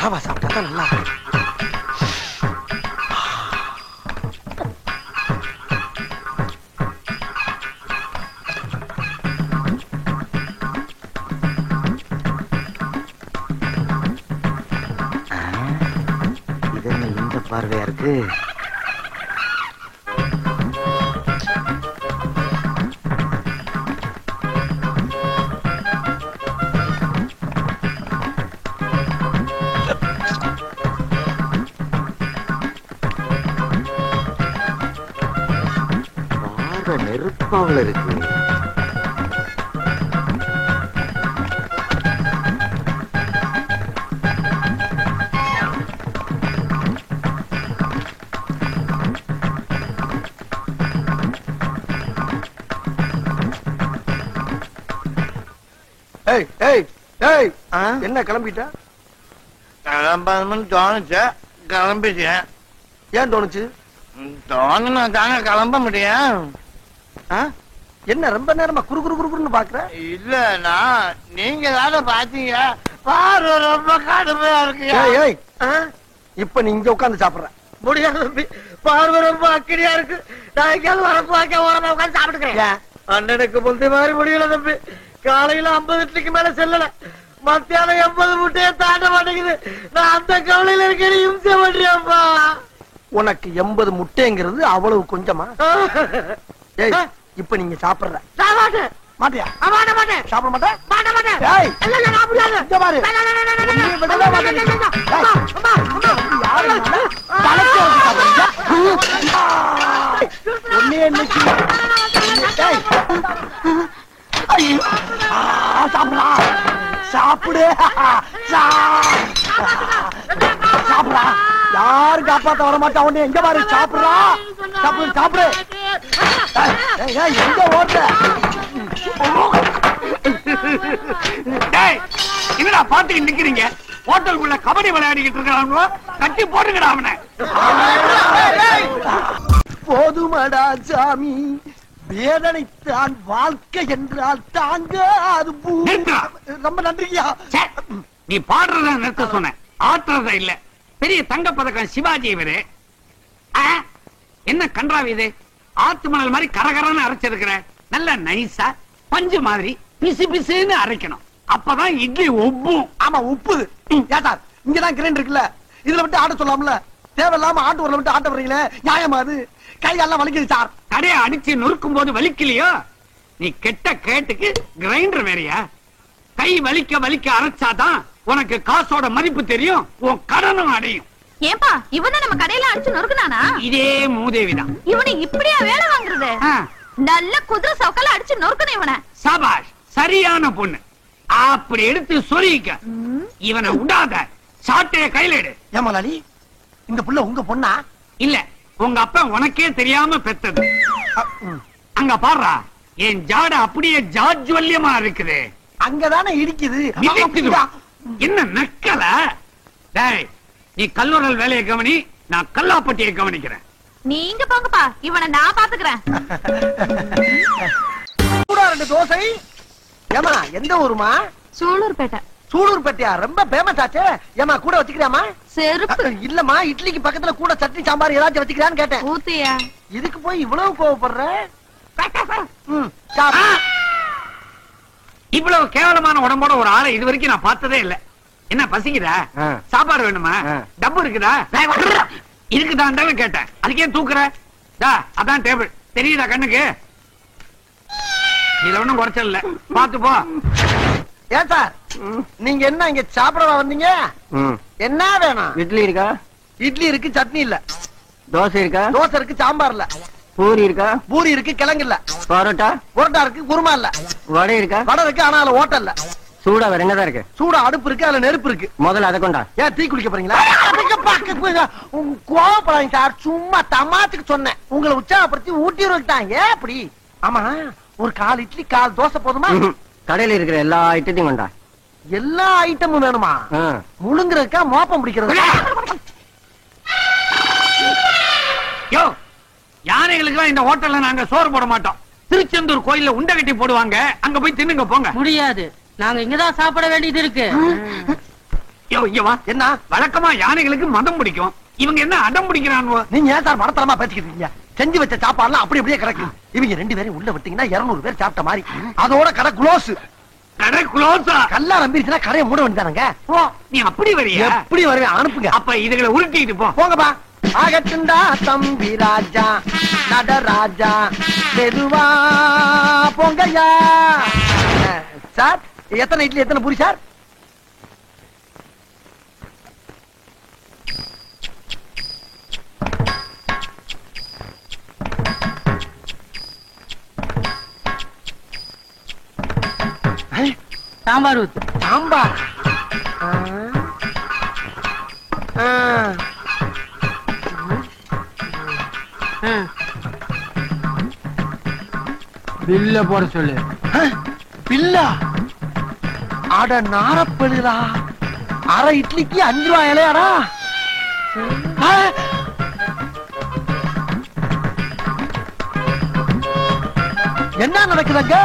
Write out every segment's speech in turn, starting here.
ராவா சாப்பிட்டா நல்லா இது இந்த பார்வையா இருக்கு. நெருப்பாவில் இருக்கு. என்ன கிளம்பிட்ட? கிளம்பணும்னு தோணுச்சு, கிளம்பிட்டேன். ஏன் தோணுச்சு? தோணுனா தாங்க கிளம்ப முடியும். என்ன ரொம்ப நேரமா குறு குறு குறுன்னு பாக்குற? இல்லனா நீங்க தானே பாத்தீங்க, பார்வை ரொம்ப கடுமையா இருக்கு. இப்ப நீ இங்க உட்காந்து சாப்பிடுற முடியாது தம்பி, பார்வை ரொம்ப அக்கடியா இருக்கு. நான் எங்கேயாவது வரப்பு வாக்க ஓரமா உட்காந்து சாப்பிட்டுக்கிறேன். அண்ணனுக்கு முந்தைய மாதிரி முடியல தம்பி. காலையில 50 இட்லிக்கு மேல செல்லல, மத்தியானம் 80 முட்டையை தாண்ட மாட்டேங்குது. நான் அந்த கவலையில இருக்கேன், இம்சை பண்றியாப்பா. உனக்கு 80 முட்டைங்கிறது அவ்வளவு கொஞ்சமா? இப்ப நீங்க சாப்பிடுற மாட்டியா? சாப்பிட மாட்டேன். சாப்பிடு சாப்பிடா. யாரும் காப்பாத்த வர மாட்டா. உடனே எங்க பாரு சாப்பிடுறா. சாப்பிடு சாப்பிடு. எங்க ஓட்ட? என்னடா பாத்துக்கிட்டு நிக்கிறீங்க? ஹோட்டலுக்குள்ள கபடி விளையாடிக்கிட்டு இருக்காங்களோ, கட்டி போடுங்கடா அவனை. போதுமடா சாமி, வேதனைத்தான் வாழ்க்கை என்றால் தாங்க. அது ரொம்ப நன்றியா. நீ பாடுறத நிறுத்த சொன்ன, ஆட்டுறத இல்ல. பெரிய தங்க பதக்கம் சிவாஜி இவரு. என்ன கன்றாவி இது? ஆத்து மணல் மாதிரி கரகரன்னு அரைச்சிருக்கிற. நல்ல நைஸா பஞ்சு மாதிரி பிசு பிசுன்னு அரைக்கணும், அப்பதான் இட்லி உப்பும். ஆமா உப்புது. சார் இங்கதான் கிரைண்டர் இருக்குல்ல, இதுல விட்டு ஆட்ட சொல்லாமல. தேவையில்லாம ஆட்டு ஊர்ல விட்டு ஆட்ட வர்றீங்களே, நியாயமா? அது கையெல்லாம் வலிக்குது சார். கடையை அடிச்சு நொறுக்கும் போது வலிக்கலையோ? நீ கெட்ட கேட்டுக்கு கிரைண்டர் வேறையா? கை வலிக்க வலிக்க அரைச்சாதான் உனக்கு காசோட மதிப்பு தெரியும், உன் கடனும் அடையும். ஏன்பா இவனை நம்ம கடையில அடிச்சு நொறுக்குனானா? இதே மூதேவிதான். இவனை இப்படியா வேலை வாங்குறது? நல்ல குதிரை சவுக்கால அடிச்சு நொறுக்கணும் இவனை. சபாஷ், சரியான பொண்ணு. அப்படி எடுத்து சொல்லிக்க. இவனை விடாத, சாட்டைய கையில எடு. ஏமாலாளி, இந்த புள்ள உங்க பொண்ணா? இல்ல, உங்க அப்பா உனக்கே தெரியாம பெத்தது. அங்க பாடுறா, என் ஜாட அப்படியே ஜாஜ்வல்யமா இருக்குது. அங்கதானே இடிக்குது. என்ன நக்கல? டேய், நீ கல்லூரல் வேலையை கவனி, நான் கல்லாப்பட்டியை கவனிக்கிறேன். நீங்க போங்கப்பா, இவனை நான் பாத்துக்கிறேன். ரெண்டு தோசை. ஏமா எந்த ஊருமா? சூலூர்பேட்டை. சூலூர்பேட்டையா? ரொம்ப பேமஸ் ஆச்சே. ஏமா கூட வச்சுக்கிறியாமா? செருப்பு இல்லம்மா, இட்லிக்கு பக்கத்துல கூட சட்னி சாம்பார் ஏதாச்சும் வச்சுக்கிறான்னு கேட்டேன். ஊத்தியா? இதுக்கு போய் இவ்வளவு கோவப்படுற? இவ்வளவு கேவலமான உடம்போட ஒரு ஆளை இது வரைக்கும் நான் பார்த்ததே இல்ல. என்ன பசிக்குதா? சாப்பாடு வேணுமா? டப்பு இருக்குதா? இருக்குதான் கேட்டேன். அதுக்கே தூக்குற? அதான் டேபிள் தெரியுதா கண்ணுக்கு? இதுல ஒண்ணும் குறைச்சல் இல்ல, பாத்து போ. ஏன் சார் நீங்க என்ன இங்க சாப்பிட வந்தீங்க? என்ன வேணும்? இட்லி இருக்கா? இட்லி இருக்கு, சட்னி இல்ல. தோசை இருக்கா? தோசை இருக்கு, சாம்பார் இல்ல. பூரி இருக்கா? பூரி இருக்கு, கிழங்கு இல்ல. பரோட்டா? பரோட்டா இருக்கு, குருமா இல்ல. வடை இருக்கா? வடை இருக்கு, ஆனா அதுல ஓட்டல் இல்ல. சூடா வேற என்னதான் இருக்கு? சூடா அடுப்பு இருக்கு, அதுல நெருப்பு இருக்கு. முதல்ல அதை கொண்டா. ஏன் டீ குடிக்க போறீங்களா? கோவப்படாதீங்க சார், சும்மா தமாத்துக்கு சொன்னேன். உங்களை உற்சாகப்படுத்தி ஊட்டி விட்டாங்க. அப்படி ஆமா, ஒரு 4 இட்லி 4 தோசை போதுமா? கடையில இருக்கிற எல்லா ஐட்டத்தையும் கொண்டா. எல்லா ஐட்டமும் வேணுமா? முழுங்குறதுக்கா மோப்பம் பிடிக்கிறது? யானைகளுக்கு இந்த ஹோட்டல்ல நாங்க சோறு போட மாட்டோம். திருச்செந்தூர் கோயில்ல உண்டை கட்டி போடுவாங்க, அங்க போய் தின்னுங்க போங்க. முடியாது, நாங்க இங்கதான் சாப்பிட வேண்டியது இருக்கு. என்ன வழக்கமா யானைகளுக்கு மதம் பிடிக்கும், இவங்க என்ன அடம் பிடிக்கிறாங்க? நீங்க ஏன் சார் மடத்தரமா பேசிக்கிட்டு இருக்கீங்க? செஞ்சு வச்ச சாப்பாடுலாம் அப்படி அப்படியே கிடக்கு. இவங்க 2 பேரும் உள்ள விட்டீங்கன்னா 200 பேர் சாப்பிட்ட மாதிரி. அதோட கடை க்ளோஸ். கடை க்ளோஸா? கல்லா நம்பிருச்சுன்னா கடையை மூட வேண்டியதானங்க. நீ அப்படி வரியா? எப்படி வருவேன்? அனுப்புங்க. அப்ப இதுகளை உருட்டிட்டு போ. போங்கப்பா. ஆகட்டுண்டா தம்பி ராஜா நடராஜா மெதுவா போங்கய்யா. சார் எத்தனை இட்லி எத்தனை பூரி சார்? சாம்பார் ஊத்து. சாம்பார். பில்ல போட சொல்லு. பில்லா? அட நாரப்பழுதா, அரை இட்லிக்கு 5 ரூபாய் இலையாடா. என்ன நடக்குதுங்க?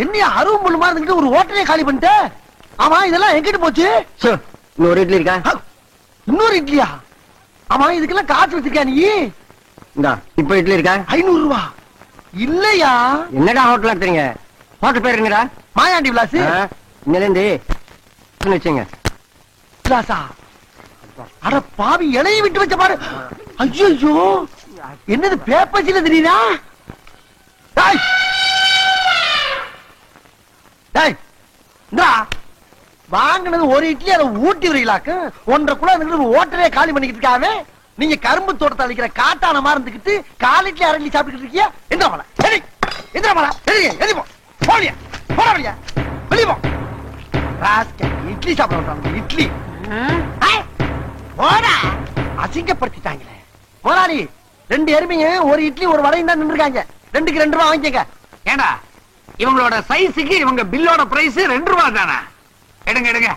என்ன அருவம் முள்ளு மாதிரி இருந்துட்டு ஒரு ஹோட்டலே காலி பண்ணிட்டு? ஆமா, இதெல்லாம் எங்கிட்டு போச்சு? இன்னொரு இட்லி இருக்கா? இன்னொரு இட்லியா? ஆமா, இதுக்கெல்லாம் காசு வச்சிருக்கா நீ? இந்தா, இப்ப இட்லி இருக்கா? 500 ரூபாய் இல்லையா? என்னடா ஹோட்டல் நடத்துறீங்க? ஹோட்டல் பேர் என்னடா? மாயாண்டி விலாஸ். இன்னிலிருந்து வச்சுங்க. விலாசா? அட பாவி, இலையை விட்டு வச்ச பாரு. ஐயோ, என்னது பேப்பர்ஸ்ல தெரியுதா? வாங்கினது ஒரு இட்லி, அதை ஊட்டி வரீங்களாக்கு 1.5 கிலோ ஓட்டரே காலி பண்ணிக்கிட்டு இருக்காவே. நீங்க கரும்பு தோட்டத்தை அழிக்கிற காட்டான மாதிரி இருந்துகிட்டு 4 இட்லி 1/2 இட்லி சாப்பிட்டு இருக்கீங்க. எந்த மலை வெளியே இட்லி சாப்பிட இட்லி அசிங்கப்படுத்திட்டாங்களே. முதலாளி, 2 எருமைங்க ஒரு இட்லி ஒரு வடையும் தான் நின்றுருக்காங்க. 2க்கு 2 ரூபாய் வாங்கிக்கங்க. ஏண்டா, இவங்களோட சைஸுக்கு இவங்க பில்லோட பிரைஸ் 2 ரூபாய் தானே? எடுங்க எடுங்க.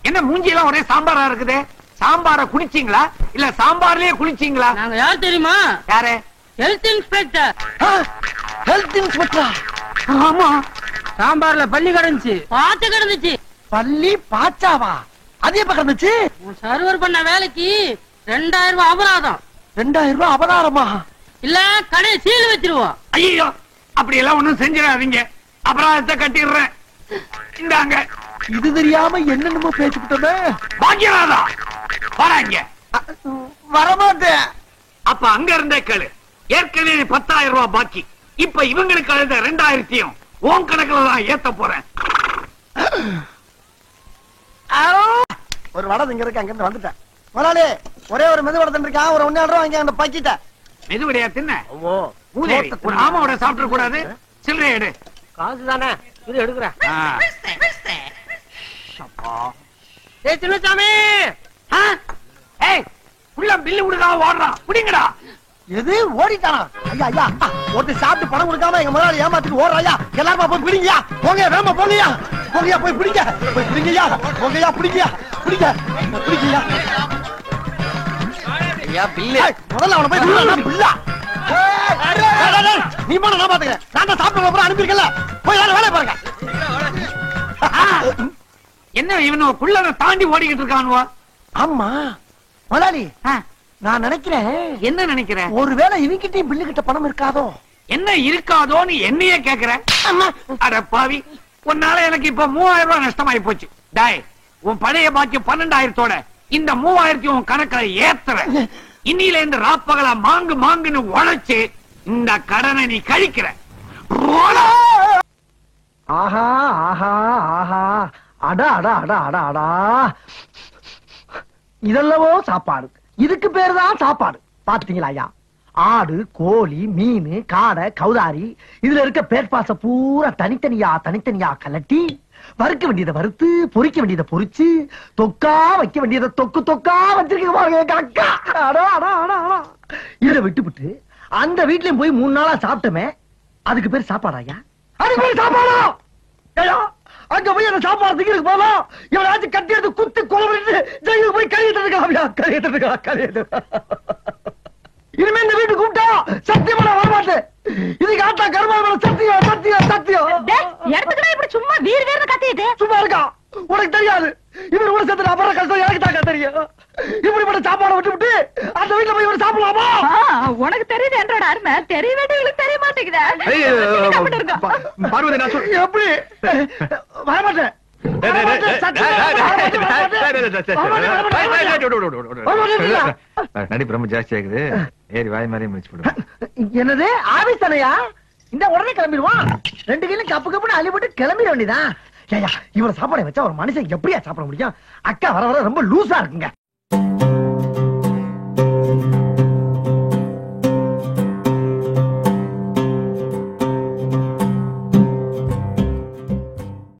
என்ன மூஞ்சி எல்லாம் ஒரே சாம்பாரா இருக்குது? சாம்பார குடிச்சீங்களா இல்ல சாம்பார்லயே குளிச்சீங்களா? நாங்க யார் தெரியுமா? யாரு? Health inspector. ஹெல்த் இன்ஸ்பெக்டரா? ஆமா. சாம்பார்ல பள்ளி கிடந்துச்சு, பாத்து கிடந்துச்சு. பள்ளி பாச்சாவா? அது எப்ப கிடந்துச்சு? சர்வர் பண்ண வேலைக்கு 2000 ரூபாய் அபராதம். 2000 ரூபாய் அபராதமா? இல்ல கடை சீல் வச்சிருவோம். ஐயோ, அப்படி எல்லாம் ஒண்ணும் செஞ்சிடாதீங்க, அபராதத்தை கட்டிடுறேன். இந்தாங்க. இது தெரியாம என்னென்னமோ பேசிக்கிட்டோமே. பாக்கியராதா, வராங்க. வரமாட்டேன். அப்ப அங்க இருந்தே கேளு. ஏற்கனவே 10,000 ரூபாய் பாக்கி. இப்ப இவங்களுக்கு அழுத 2000 உன் கணக்குல தான் ஏத்த போறேன். ஒரு வடை இங்க இருக்கு, அங்க இருந்து வந்துட்டேன். முதலாளி, ஒரே ஒரு மெது வடை இருக்கான், ஒரு 1,000 ரூபாய் வாங்கி அந்த பாக்கிட்ட. மெதுவடையா தின்ன? ஒரு ஆமாவோட சாப்பிட கூடாது. சில்லறை எடு. காசு தானே, இது எடுக்கிறேன். சின்னசாமி, உள்ள பில்லு கொடுக்காம ஓடுறான், குடிங்கடா. எது ஓடிட்டானா? ஐயா ஐயா, ஒருத்தர் சாப்பிட்டு பணம் கொடுக்காம எங்க முதலாளி ஏமாத்திட்டு ஓடுறாயா. எல்லாருமா போய் பிடிங்கயா, போங்க வேமா போங்கயா, போங்கயா போய் பிடிங்க, போய் பிடிங்கயா, போங்கயா பிடிங்கயா, பிடிங்க பிடிங்கயா. ஐயா பில்லு, முதல்ல அவனை போய் பில்லா பில்லா. நீ போன நான் பாத்துக்கிறேன். நான் தான் சாப்பிட்டு அப்புறம் அனுப்பியிருக்கல, போய் வேலையை பாருங்க. என்ன இவனு குள்ளனை தாண்டி ஓடிக்கிட்டு இருக்கானுவா? ஆமா முதலாளி, நான் நினைக்கிறேன். என்ன நினைக்கிற? ஒருவேளை இவங்கிட்ட பில்லு கிட்ட பணம் இருக்காதோ? என்ன இருக்காதோன்னு என்னையே கேக்குற? அட பாவி, உன்னால எனக்கு இப்ப 3000 ரூபாய் நஷ்டமாயி போச்சு. டாய், உன் பழைய பாக்கி 12,000தோட இந்த 3000 உன் கணக்குல ஏத்துற. இன்னில இருந்து ராப்பகலா மாங்கு மாங்குன்னு உழைச்சு இந்த கடனை நீ கழிக்கிற. ஆஹா ஆஹா ஆஹா, அடா அடா அடா அடா அடா. இதெல்லவோ சாப்பாடு, இதுக்கு பேருதான் சாப்பாடு. பாத்தீங்களா ஐயா, ஆடு கோழி மீன் காடை கௌதாரி இதுல இருக்க பேர்பாச பூரா தனித்தனியா தனித்தனியா கலட்டி வறுக்க வேண்டியதை வறுத்து பொரிக்க வேண்டியதை பொரிச்சு தொக்கா வைக்க வேண்டியதை தொக்கு தொக்கா வச்சிருக்க. இதை விட்டுவிட்டு அந்த வீட்லயும் போய் 3 நாளா சாப்பிட்டமே, அதுக்கு பேர் சாப்பாடாயா? அதுக்கு பேர் சாப்பாடா? அங்க போய் அந்த சாப்பாடு திங்கிறதுக்கு போதும் இவனாச்சும் கட்டி எடுத்து குத்து கொலை பண்ணிட்டு ஜெயிலுக்கு போய் கழிட்டு இருக்கான். இனிமே இந்த வீட்டு கூப்பிட்டா சத்தியமா நான் வரமாட்டேன். இதுக்கு ஆட்டா கருமாவள சத்தியம் சத்தியம் சத்தியம். எடுத்துக்கிட்டா இப்படி சும்மா வீர் வீர்னு கத்திட்டு சும்மா இருக்கா? உனக்கு தெரியாது. இவர் கூட சேர்த்து அப்புறம் கஷ்டம் எனக்கு தாங்க தெரியும். இப்படிப்பட்ட சாப்பாடை விட்டு விட்டு அந்த வீட்டுல போய் இவர் சாப்பிடலாமா? உனக்கு தெரியுது என்றோட அருமை தெரிய வேண்டியவங்களுக்கு தெரிய மாட்டேங்குதா? பார்வதி நான் எப்படி வரமாட்டேன். நடிப்பு ரொம்ப ஜாஸ்தி ஆகுது. ஏறி வாய் மாதிரியே முடிச்சு போடு. என்னது ஆபீஸ் தானையா? இந்த உடனே கிளம்பிடுவான். 2 கையிலும் கப்பு கப்புன்னு அள்ளிப்பட்டு கிளம்பிட வேண்டியதான். ஏயா இவர சாப்பாடை வச்சா ஒரு மனுஷன் எப்படியா சாப்பிட முடியும்? அக்கா வர வர ரொம்ப லூசா இருக்குங்க.